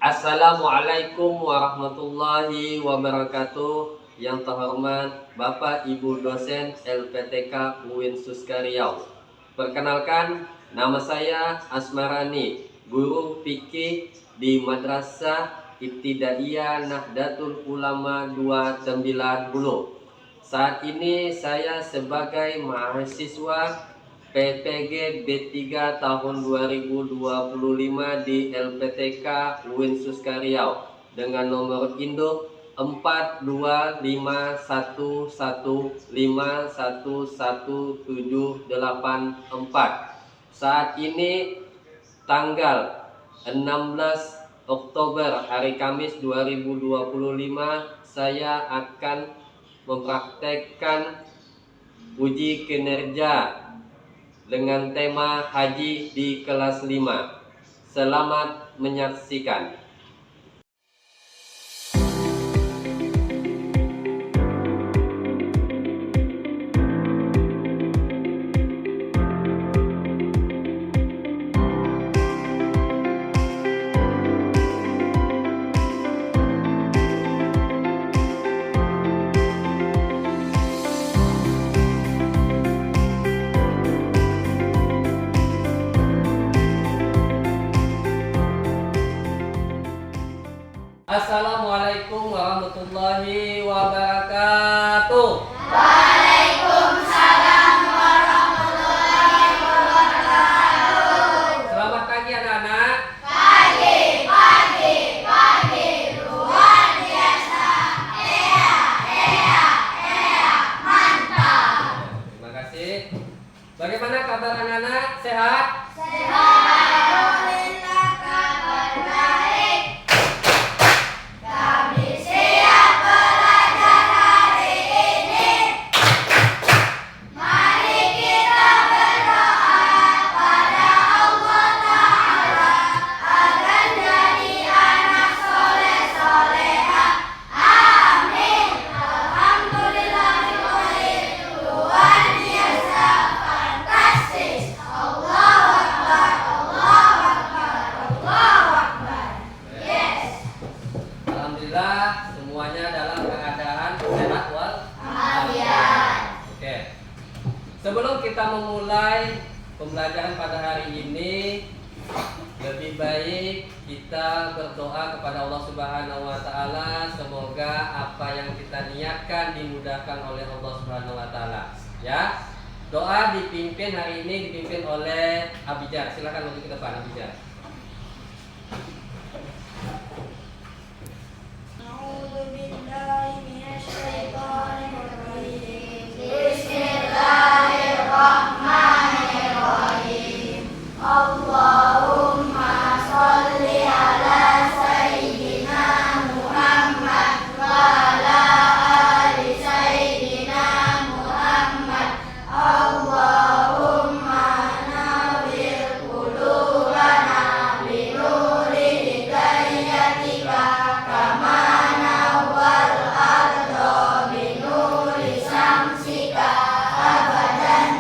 Assalamualaikum warahmatullahi wabarakatuh. Yang terhormat Bapak Ibu dosen LPTK UIN Suska Riau. Perkenalkan, nama saya Asmarani, guru fikih di Madrasah Ibtidaiyah Nahdlatul Ulama 290. Saat ini saya sebagai mahasiswa PPG B3 tahun 2025 di LPTK UIN Suska Riau dengan nomor induk 42511511784. Saat ini tanggal 16 Oktober hari Kamis 2025 saya akan mempraktekkan uji kinerja dengan tema haji di kelas 5. Selamat menyaksikan. Assalamualaikum warahmatullahi wabarakatuh. Waalaikumsalam warahmatullahi wabarakatuh. Selamat pagi anak-anak. Pagi. Luar biasa. Mantap. Terima kasih. Bagaimana kabar anak-anak? Sehat? Alhamdulillah kabar baik. Kami siap belajar hari ini. Mari kita berdoa pada Allah Ta'ala agar jadi anak soleh-soleha. Amin. Alhamdulillahirrahmanirrahim. Luar biasa, fantastis. Allahu Akbar, Allahu Akbar, Allahu Akbar. Yes. Alhamdulillah semuanya dalam keadaan sehat Afiat. Oke. Sebelum kita memulai pembelajaran pada hari ini, lebih baik kita berdoa kepada Allah Subhanahu wa taala, semoga apa yang kita niatkan dimudahkan oleh Allah Subhanahu wa taala. Ya. Doa dipimpin hari ini dipimpin oleh Abijar. Silakan maju ke depan Abijar. A'udzu billahi minasy syaithanir rajim. Bismillahirrahmanirrahim. Allahumma shalli ala sayyidina Muhammad wa ala ali sayyidina Muhammad. Allahumma nawwir qulubana binuri hidayatika kama nawwar ardo binuri samsika abadan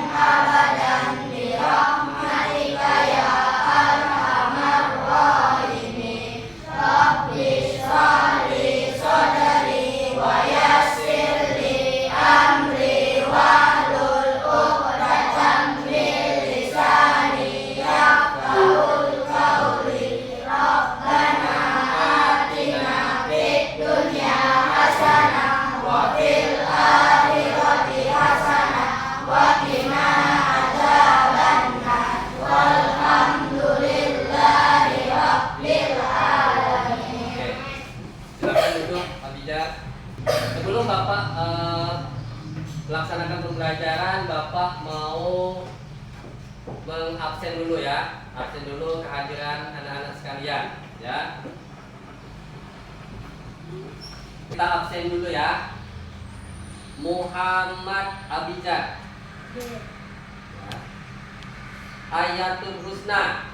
bi rahmatika ya arhamar rahimin. Rabbi shrah li sadri wa yassir li amri wahlul 'uqdatam min lisani yafqahul qawli. Rabbana atina fid dunya hasanah wa fil akhirati hasanah wa qina adzabannar. Walhamdulillahi rabbil alamin. Oke. Silakan duduk Abijar. Sebelum Bapak melaksanakan pembelajaran, Bapak mau mengabsen dulu ya. Absen dulu kehadiran anak-anak sekalian ya. Kita absen dulu ya. Muhammad Abijar. Ya. Ayatul Husna.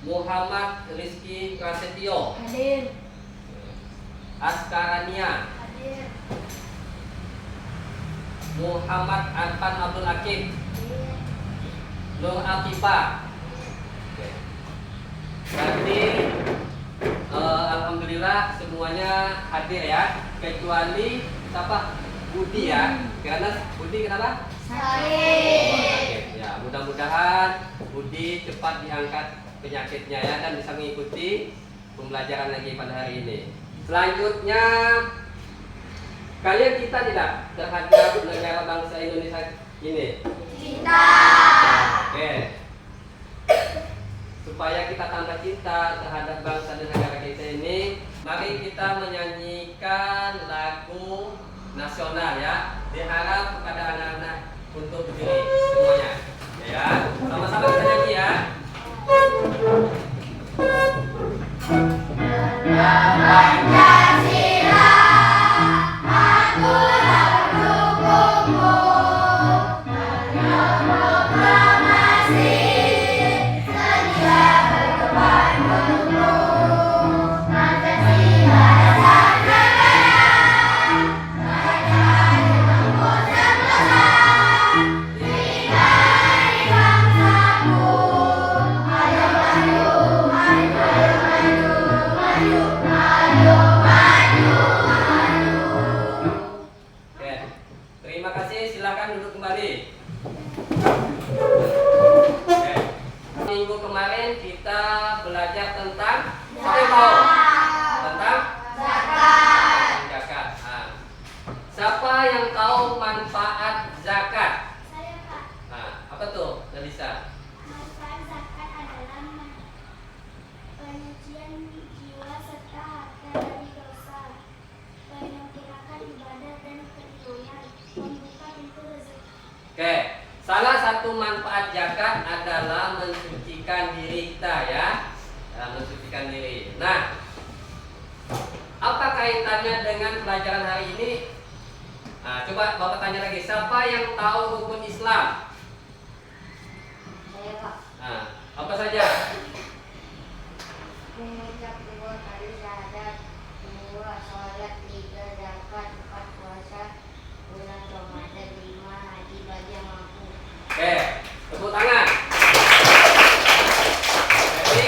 Muhammad Rizky Prasetyo. Askarania. Muhammad Arfan Abdul Hakim. Nur Atifah. Dan semuanya hadir ya, kecuali siapa? Budi ya. Karena Budi kenapa? Sakit. Ya, mudah-mudahan Budi cepat diangkat penyakitnya ya dan bisa mengikuti pembelajaran lagi pada hari ini. Selanjutnya, kalian cinta tidak terhadap negara bangsa Indonesia ini? Cinta. Oke. Supaya kita tambah cinta terhadap bangsa dan negara kita ini, mari kita menyanyikan lagu nasional ya. Diharap kepada anak-anak untuk berdiri semuanya. Ya, sama-sama kita nyanyi ya. Pancasila, akulah pendukungmu. Proklamasi, sedia berdepan untukmu. Pancasila dasar negara, rakyat tempuh sebelasan. Bingkai bangsaku, ayo maju, maju, maju, maju, ayo maju, maju. Oke. Terima kasih, silakan duduk kembali. Oke. Minggu kemarin kita belajar tentang apa yang tahu? Tentang Zakat. zakat. Nah, siapa yang tahu manfaat zakat? Saya Pak. Nah, apa tuh, Dalisa? Manfaat zakat adalah penyucian jiwa serta harta dari dosa, penyempurnaan ibadah dan keturunan, membuka pintu rezeki. Oke, salah satu manfaat zakat adalah mensucikan diri kita ya. Mensucikan diri. Nah, apa kaitannya dengan pelajaran hari ini? Nah, coba Bapak tanya lagi, siapa yang tahu rukun Islam? Saya Pak. Nah, apa saja? Mengucap 2 kali syahadat, 2 sholat, 3 zakat, 4 puasa, bulan Ramadan, 5 haji bagi yang mampu. Oke, tepuk tangan. Jadi,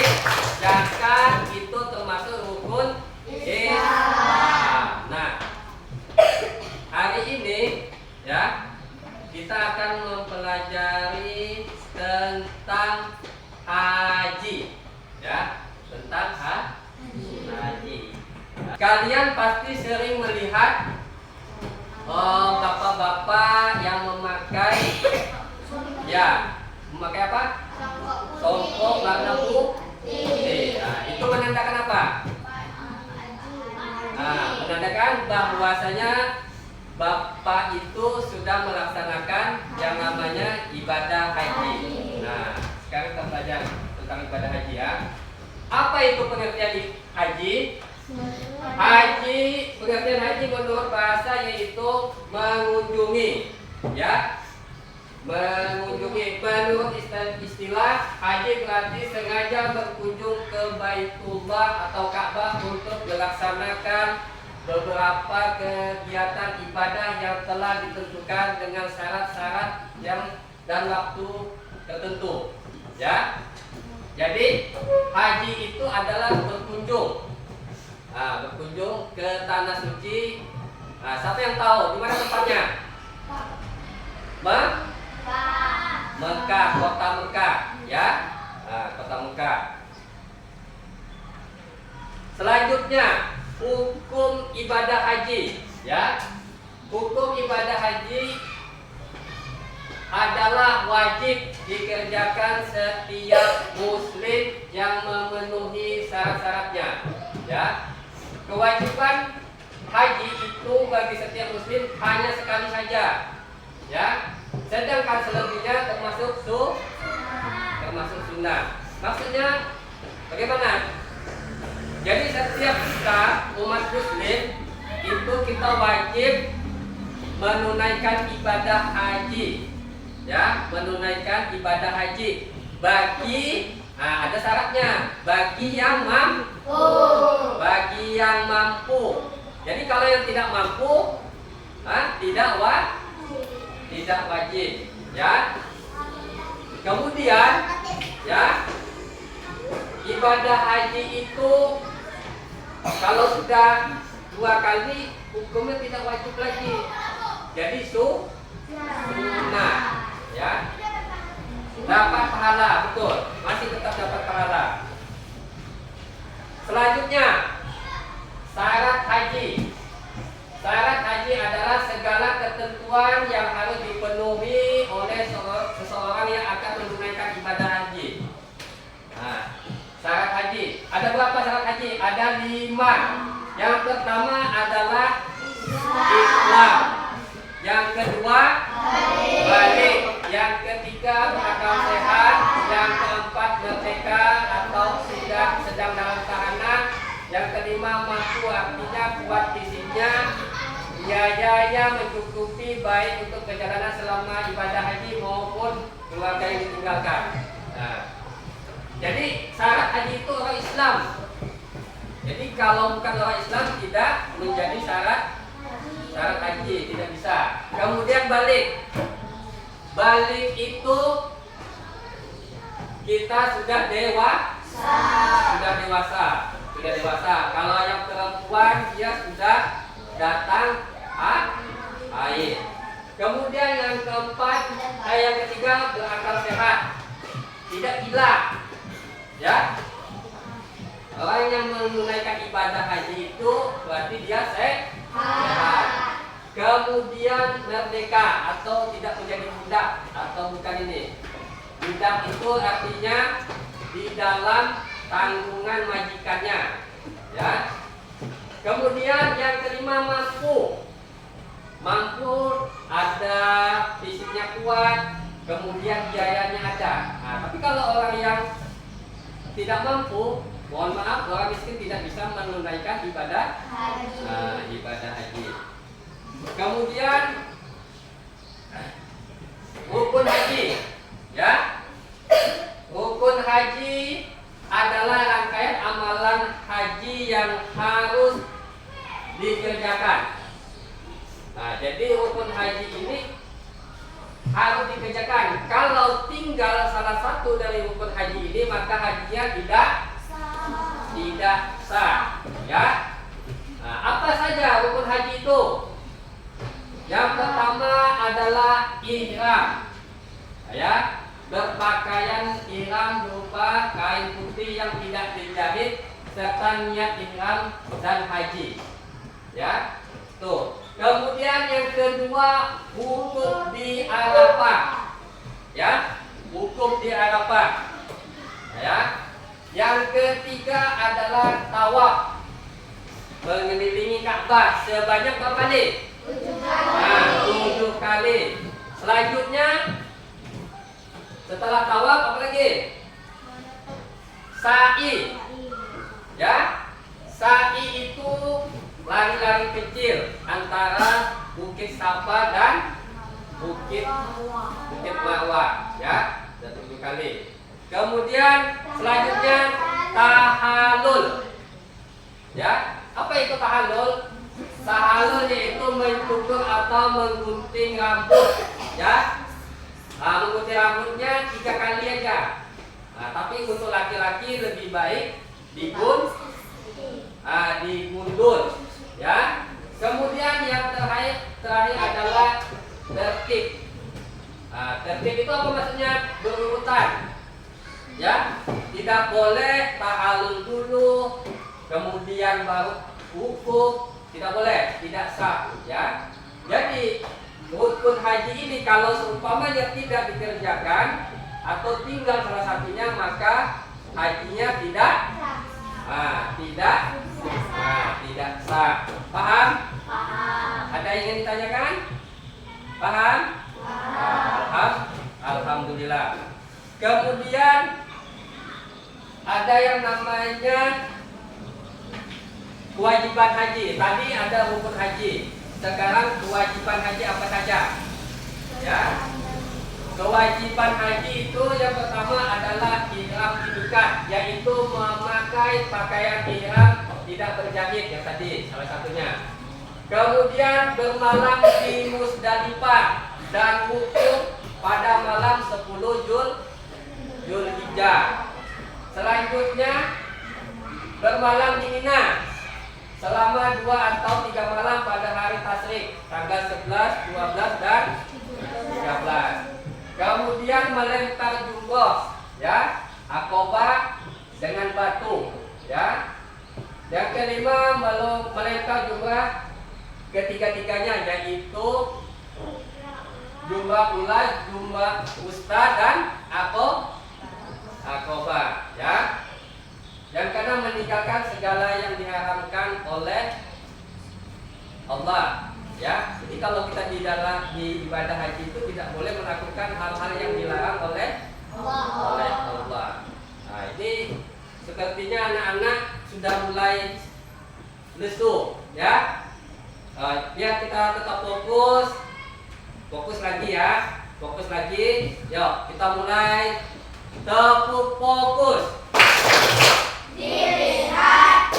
zakat itu termasuk rukun Islam. Nah, hari ini ya kita akan mempelajari tentang haji ya, tentang haji. Kalian pasti sering melihat bapak-bapak yang memakai memakai apa? Songkok warna putih. Nah, itu menandakan apa? Nah, menandakan bahwasanya bapak itu sudah melaksanakan yang namanya ibadah haji. Nah, sekarang kita belajar tentang ibadah haji ya. Apa itu pengertian haji? Haji, pengertian haji menurut bahasa yaitu mengunjungi, ya. Mengunjungi, menurut istilah haji berarti sengaja berkunjung ke Baitullah atau Ka'bah untuk melaksanakan beberapa kegiatan ibadah yang telah ditentukan dengan syarat-syarat dan waktu tertentu, ya. Jadi haji itu adalah berkunjung, berkunjung ke tanah suci. Nah, siapa yang tahu di mana tempatnya? Mekah, kota Mekah, ya. Nah, kota Mekah. Selanjutnya, hukum ibadah haji, ya. Hukum ibadah haji adalah wajib dikerjakan setiap muslim yang memenuhi syarat-syaratnya, ya. Kewajiban haji itu bagi setiap muslim hanya sekali saja, ya. Sedangkan selebihnya termasuk sunnah. Maksudnya bagaimana? Jadi setiap kita umat muslim itu kita wajib menunaikan ibadah haji, ya, menunaikan ibadah haji bagi ada syaratnya, bagi yang mampu. Jadi kalau yang tidak mampu tidak wajib, ya. Kemudian, ya, ibadah haji itu Kalau sudah 2 kali, hukumnya tidak wajib lagi. Jadi sunnah, ya. Dapat pahala, betul. Masih tetap dapat pahala. Selanjutnya, syarat haji. Syarat haji adalah segala ketentuan yang harus dipenuhi oleh seseorang yang akan menunaikan ibadah haji. Nah, syarat haji. Ada berapa syarat haji? Ada 5. Yang pertama adalah Islam. Yang kedua, balik. Yang ketiga, berakal sehat. Yang keempat, merdeka atau sedang dalam tahanan. Yang kelima, mampu, artinya kuat fisiknya. Biayanya mencukupi baik untuk perjalanan selama ibadah haji maupun keluarga yang ditinggalkan. Nah, jadi syarat haji itu orang Islam. Jadi kalau bukan orang Islam tidak menjadi syarat haji, tidak bisa. Kemudian balik. Balik itu kita sudah dewasa. Kalau yang perempuan dia sudah datang air. Kemudian yang keempat, yang ketiga berakal sehat, tidak gila. Ya, orang yang menunaikan ibadah haji itu berarti dia sehat. Kemudian merdeka atau tidak menjadi budak atau bukan ini. Budak itu artinya di dalam tanggungan majikannya, ya. Kemudian yang kelima, mampu ada fisiknya kuat, kemudian biayanya ada. Nah, tapi kalau orang yang tidak mampu, mohon maaf, orang miskin tidak bisa menunaikan ibadah haji. Kemudian rukun haji, ya. Rukun haji adalah rangkaian amalan haji yang harus dikerjakan. Nah, jadi rukun haji ini harus dikerjakan. Kalau tinggal salah satu dari rukun haji ini, maka hajinya tidak sah. Ya. Nah, apa saja rukun haji itu? Yang pertama adalah ihram. Ya, berpakaian ihram berupa kain putih yang tidak dijahit serta niat ihram dan haji. Ya, tuh. Kemudian yang kedua, wukuf di Arafah. Ya, wukuf di Arafah. Ya. Yang ketiga adalah tawaf, mengelilingi Ka'bah sebanyak berapa kali? 7 kali. Selanjutnya, setelah tawaf apa lagi? Sa'i. Ya, sa'i itu lari-lari kecil antara Bukit Safa dan Bukit Marwah, ya, 7 kali. Kemudian selanjutnya tahallul. Ya, apa itu tahallul? Tahallul yaitu mencukur atau menggunting rambut, ya. Nah, menggunting rambutnya 3 kali aja. Nah, tapi untuk laki-laki lebih baik digundul, ya. Kemudian yang terakhir adalah tertib. Nah, tertib itu apa maksudnya? Berurutan, ya. Tidak boleh tahallul dulu, kemudian baru wukuf, tidak boleh, tidak sah, ya. Jadi rukun haji ini kalau seumpamanya tidak dikerjakan atau tinggal salah satunya, maka hajinya tidak sah. Paham? Ada yang ingin ditanyakan? Paham? Alhamdulillah. Kemudian ada yang namanya kewajiban haji. Tadi ada rukun haji. Sekarang kewajiban haji apa saja? Ya. Kewajiban haji itu yang pertama adalah ihram itikad, yaitu memakai pakaian ihram tidak berjahit, yang tadi salah satunya. Kemudian bermalam di Musdalifah dan wukuf pada malam 10 Zulhijjah. Selanjutnya bermalam di Mina selama 2 atau 3 malam pada hari tasyrik, tanggal 11, 12 dan 13. Kemudian melempar jumroh, ya, Aqabah dengan batu, ya. Yang kelima melempar jumrah ketiga-tiganya, yaitu jumrah ula, jumrah wusta dan Aqabah, ya. Yang keenam meninggalkan segala yang diharamkan oleh Allah, ya. Jadi kalau kita di ibadah haji itu tidak boleh melakukan hal-hal yang dilarang oleh Allah. Nah, ini sepertinya anak-anak sudah mulai lesu, ya. Biar kita tetap fokus lagi, ya. Fokus lagi. Yuk, kita mulai. Tepuk fokus. Dilihat,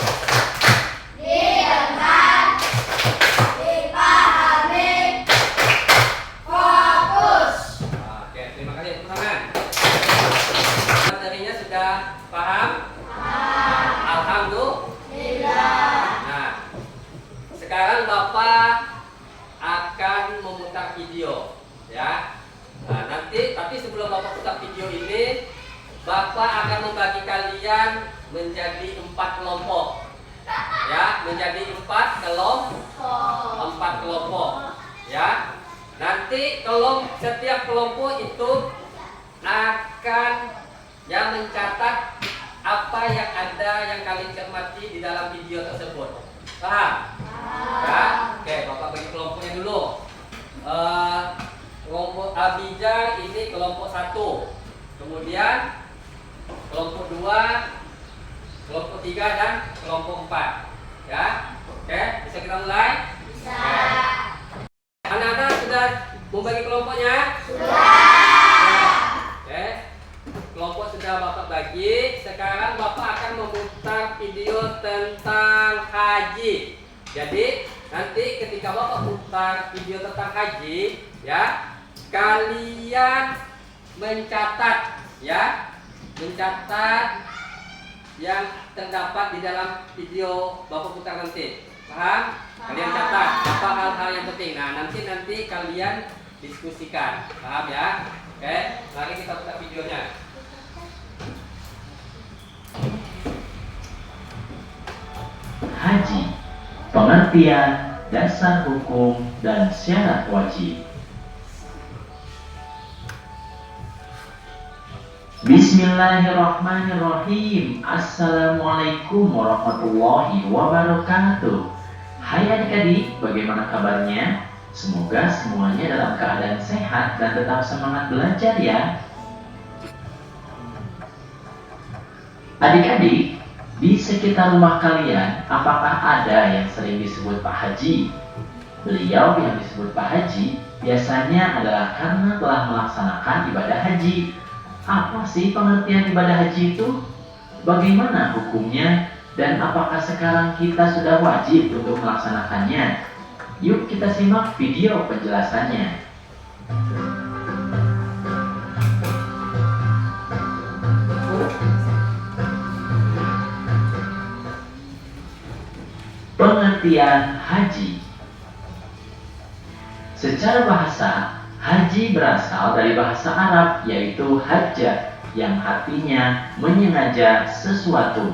didengar, dipahami, fokus. Oke, terima kasih tepuk tangan. Materinya sudah paham? Alhamdulillah. Nah, sekarang Bapak akan memutar video, ya. Nah, nanti tapi sebelum Bapak putar video ini, Bapak akan membagi kalian menjadi 4 kelompok, ya, menjadi 4 kelompok, ya. Nanti setiap kelompok itu akan mencatat apa yang ada yang kalian cermati di dalam video tersebut. Paham? Ya. Oke, Bapak bagi kelompoknya dulu. Kelompok Abijah ini kelompok 1. Kemudian kelompok 2, kelompok 3 dan kelompok 4. Ya. Oke, bisa kita mulai? Bisa. Anak-anak sudah membagi kelompoknya? Sudah. Oke. Kelompok sudah Bapak bagi. Sekarang Bapak akan memutar video tentang haji. Jadi nanti ketika Bapak putar video tentang haji, ya, kalian mencatat, ya, yang terdapat di dalam video Bapak putar nanti. Paham? Kalian catat apa hal-hal yang penting. Nah, nanti kalian diskusikan. Paham, ya? Oke, mari kita putar videonya. Haji, pengertian, dasar hukum, dan syarat wajib. Bismillahirrahmanirrahim. Assalamualaikum warahmatullahi wabarakatuh. Hai adik-adik, bagaimana kabarnya? Semoga semuanya dalam keadaan sehat dan tetap semangat belajar, ya. Adik-adik, di sekitar rumah kalian, apakah ada yang sering disebut Pak Haji? Beliau yang disebut Pak Haji biasanya adalah karena telah melaksanakan ibadah haji. Apa sih pengertian ibadah haji itu? Bagaimana hukumnya? Dan apakah sekarang kita sudah wajib untuk melaksanakannya? Yuk kita simak video penjelasannya. Pengertian haji. Secara bahasa, haji berasal dari bahasa Arab yaitu hajjah, yang artinya menyengaja sesuatu.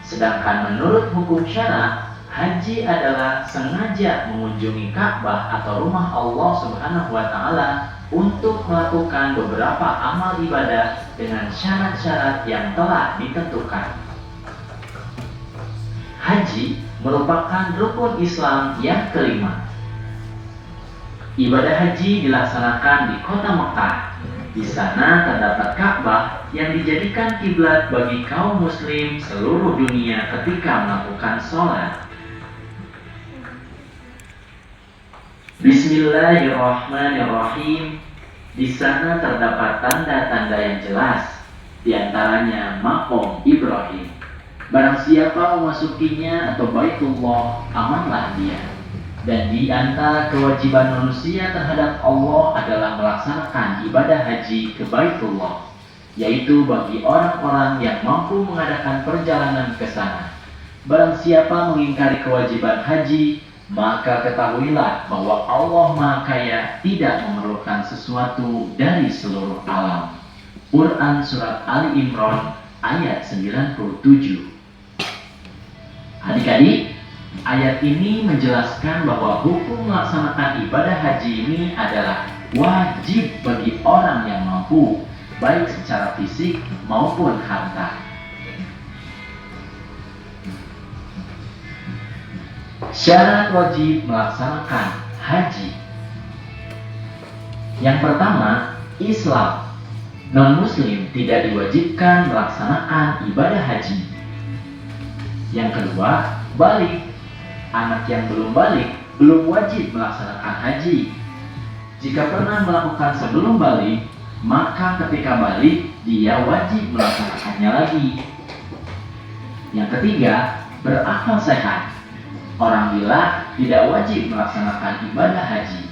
Sedangkan menurut hukum syara, haji adalah sengaja mengunjungi Ka'bah atau rumah Allah Subhanahu wa Ta'ala untuk melakukan beberapa amal ibadah dengan syarat-syarat yang telah ditentukan. Haji merupakan rukun Islam yang kelima. Ibadah haji dilaksanakan di kota Mekah. Di sana terdapat Ka'bah yang dijadikan kiblat bagi kaum muslim seluruh dunia ketika melakukan sholat. Bismillahirrahmanirrahim. Di sana terdapat tanda-tanda yang jelas, di antaranya Maqam Ibrahim. Barang siapa memasukinya atau Baitullah, amanlah dia. Dan di antara kewajiban manusia terhadap Allah adalah melaksanakan ibadah haji ke Baitullah, yaitu bagi orang-orang yang mampu mengadakan perjalanan ke sana. Barang siapa mengingkari kewajiban haji, maka ketahuilah bahwa Allah Maha Kaya tidak memerlukan sesuatu dari seluruh alam. Quran Surat Ali Imran ayat 97. Adik-adik, ayat ini menjelaskan bahwa hukum melaksanakan ibadah haji ini adalah wajib bagi orang yang mampu, baik secara fisik maupun harta. Syarat wajib melaksanakan haji. Yang pertama, Islam. Non-muslim tidak diwajibkan melaksanakan ibadah haji. Yang kedua, balik. Anak yang belum balik belum wajib melaksanakan haji. Jika pernah melakukan sebelum balik, maka ketika balik dia wajib melaksanakannya lagi. Yang ketiga, berakal sehat. Orang bila tidak wajib melaksanakan ibadah haji.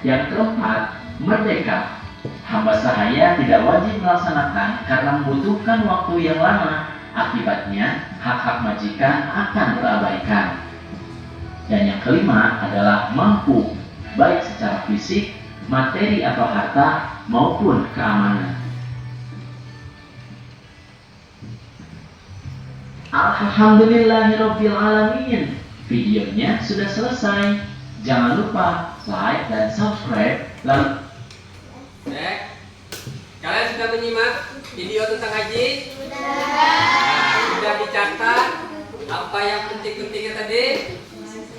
Yang keempat, merdeka. Hamba sahaya tidak wajib melaksanakan karena membutuhkan waktu yang lama. Akibatnya, hak-hak majikan akan terabaikan. Dan yang kelima adalah mampu, baik secara fisik, materi atau harta, maupun keamanan. Alhamdulillahirabbil alamin. Videonya sudah selesai. Jangan lupa like dan subscribe. Lalu Kalian sudah menyimak video tentang haji? Sudah dicatat apa yang penting-pentingnya tadi?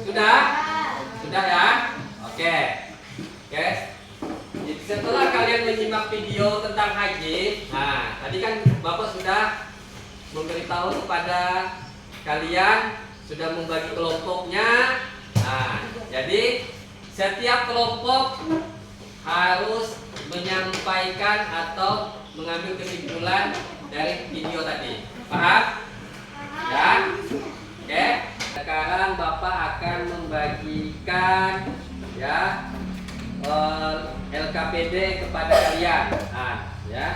Sudah? Sudah ya? Oke. Jadi setelah kalian menyimak video tentang haji, tadi kan Bapak sudah memberitahu kepada kalian, sudah membagi kelompoknya. Jadi setiap kelompok harus menyampaikan atau mengambil kesimpulan dari video tadi. Paham? Ya? Oke. Sekarang Bapak akan membagikan ya LKPD kepada kalian. Ya.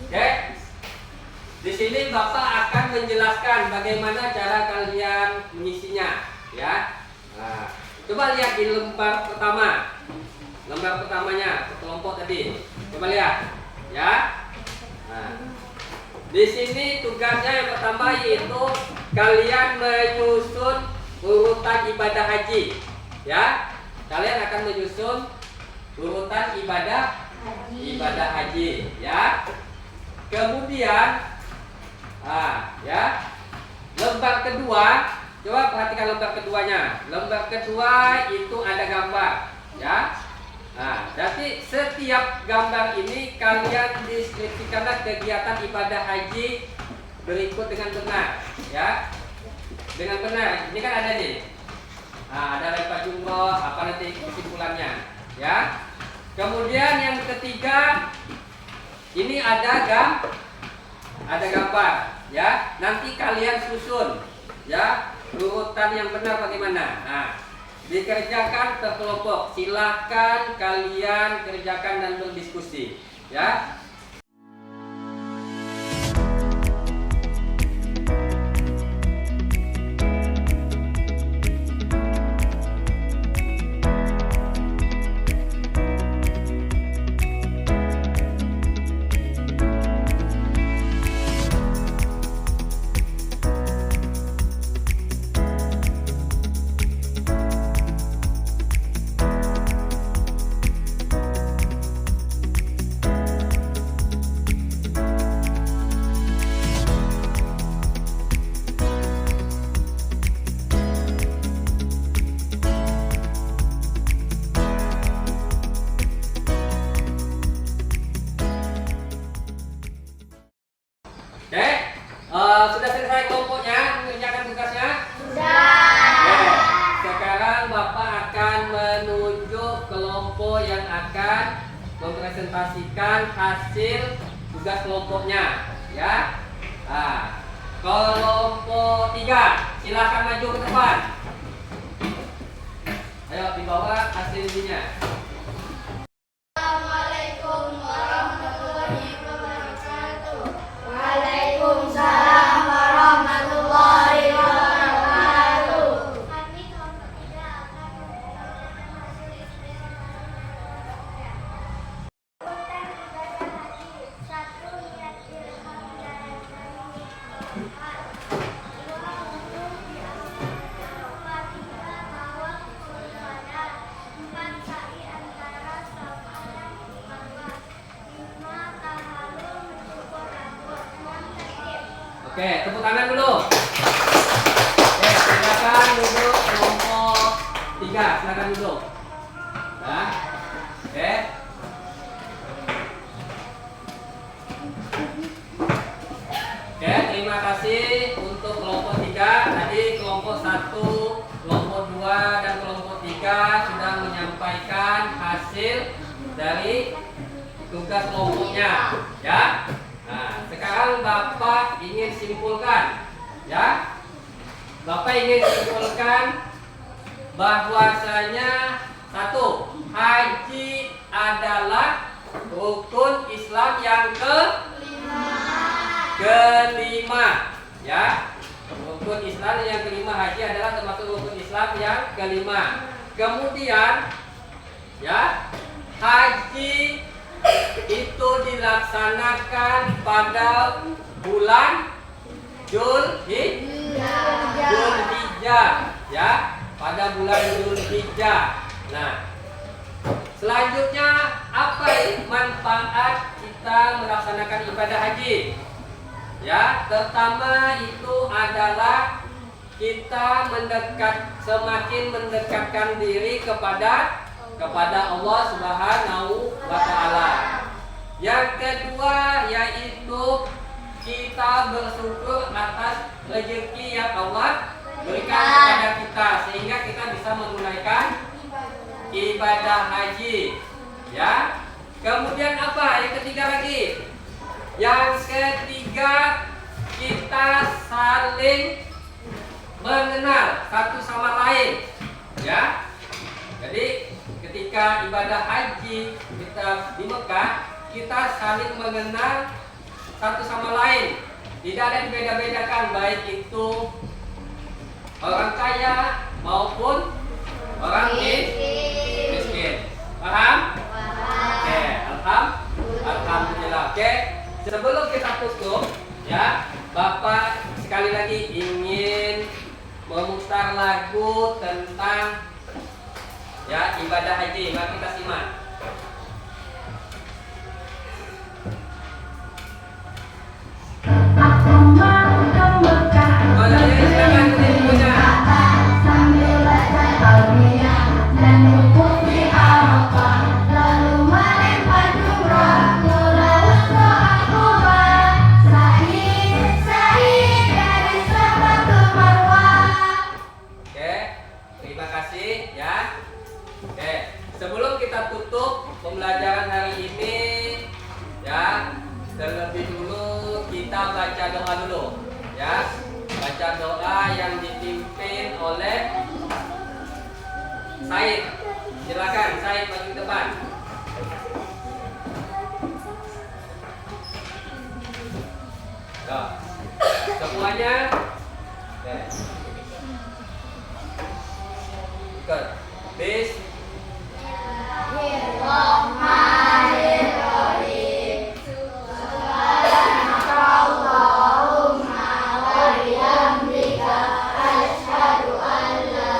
Oke, di sini Bapak akan menjelaskan bagaimana cara kalian mengisinya, ya. Coba lihat di lembar pertama, lembar pertamanya kelompok tadi. Coba lihat, ya. Di sini tugasnya yang pertama yaitu kalian menyusun urutan ibadah haji, ya. Kalian akan menyusun urutan ibadah haji, ya. Kemudian, ya, lembar kedua, coba perhatikan lembar keduanya. Lembar kedua itu ada gambar, ya. Jadi setiap gambar ini kalian deskripsikanlah kegiatan ibadah haji berikut dengan benar, ya. Dengan benar. Ini kan ada nih. Ada lempar jumroh, apa nanti kesimpulannya, ya. Kemudian yang ketiga, ini ada gambar, ya. Nanti kalian susun, ya, urutan yang benar bagaimana. Dikerjakan per kelompok. Silahkan kalian kerjakan dan berdiskusi, ya. Sudah selesai kelompoknya mengerjakan tugasnya? Sudah. Sekarang Bapak akan menunjuk kelompok yang akan mempresentasikan hasil tugas kelompoknya, ya. Kelompok 3, Silakan maju ke depan. Ayo dibawa hasil ininya. Assalamualaikum warahmatullahi wabarakatuh. Waalaikumsalam warahmatullahi wabarakatuh. Kami kelompok 3 akan membacakan hasil ekspresi Urutan ibadah haji. 1. Niat ilham dan kami. 2. Wudhu diamalkan. 3. Tawaf beribadah. 4. Sa'i antara Safa dan Marwah. 5. Tahalul mencukur rambut. 6. Tertib. Oke, tepuk tangan dulu. Oke, silakan duduk kelompok 3. Silakan duduk. Ya. Oke. Oke, terima kasih untuk kelompok 3. Tadi kelompok 1, kelompok 2 dan kelompok 3 sudah menyampaikan hasil dari tugas kelompoknya, ya. Nah, sekarang Bapak ingin simpulkan, ya. Bapak ingin simpulkan bahwasanya 1. Haji adalah rukun Islam yang kelima, ya. Rukun Islam yang kelima, haji adalah termasuk rukun Islam yang kelima. Kemudian, ya, haji itu dilaksanakan pada bulan Dzulhijjah, ya, pada bulan Dzulhijjah. Nah, selanjutnya apa manfaat kita melaksanakan ibadah haji? Ya, pertama itu adalah kita semakin mendekatkan diri kepada Allah Subhanahu wa Ta'ala. Yang kedua yaitu kita bersyukur atas rezeki yang Allah berikan kepada kita sehingga kita bisa menunaikan ibadah haji. Ya. Kemudian apa? Yang ketiga lagi. Yang ketiga kita saling mengenal satu sama lain. Ya. Jadi ketika ibadah haji kita di Mekah, kita saling mengenal satu sama lain. Tidak ada dibeda-bedakan baik itu orang kaya maupun orang miskin. Paham? Oke, alhamdulillah. Oke, sebelum kita tutup, ya, Bapak sekali lagi ingin memutar lagu tentang, ya, ibadah haji. Mari kita simak. Aku mau ke Mekah. Oh, ya, silakan ibunya. Sambil baca talbiyah dan wukuf di Arafah, lalu melempar jumrah ke laut ke Aqabah. Sa'i dari Safa ke Marwah. Oke, terima kasih, ya. Oke, sebelum kita tutup pembelajaran hari ini, ya, terlebih dulu kita baca doa dulu, ya. Baca doa yang dipimpin oleh Said. Silakan Said maju ke depan. Yo. Semuanya. Oke. Ikut. Bis. Bismillahirrahmanirrahim. Subhanakallahumma wa bihamdika asyhadu an la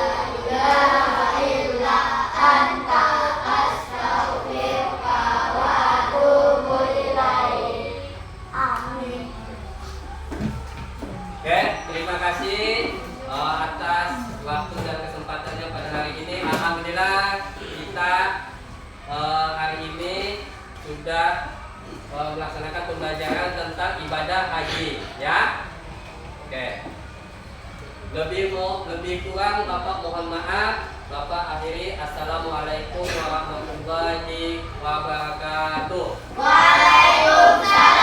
ilaha illa anta astaghfiruka wa atubu ilaik. Amin. Oke, terima kasih atas waktu dan kesempatannya pada hari ini. Alhamdulillah kita hari ini sudah melaksanakan pembelajaran tentang ibadah haji, ya. Oke. Lebih kurang Bapak mohon maaf. Bapak akhiri. Assalamualaikum warahmatullahi wabarakatuh. Waalaikumsalam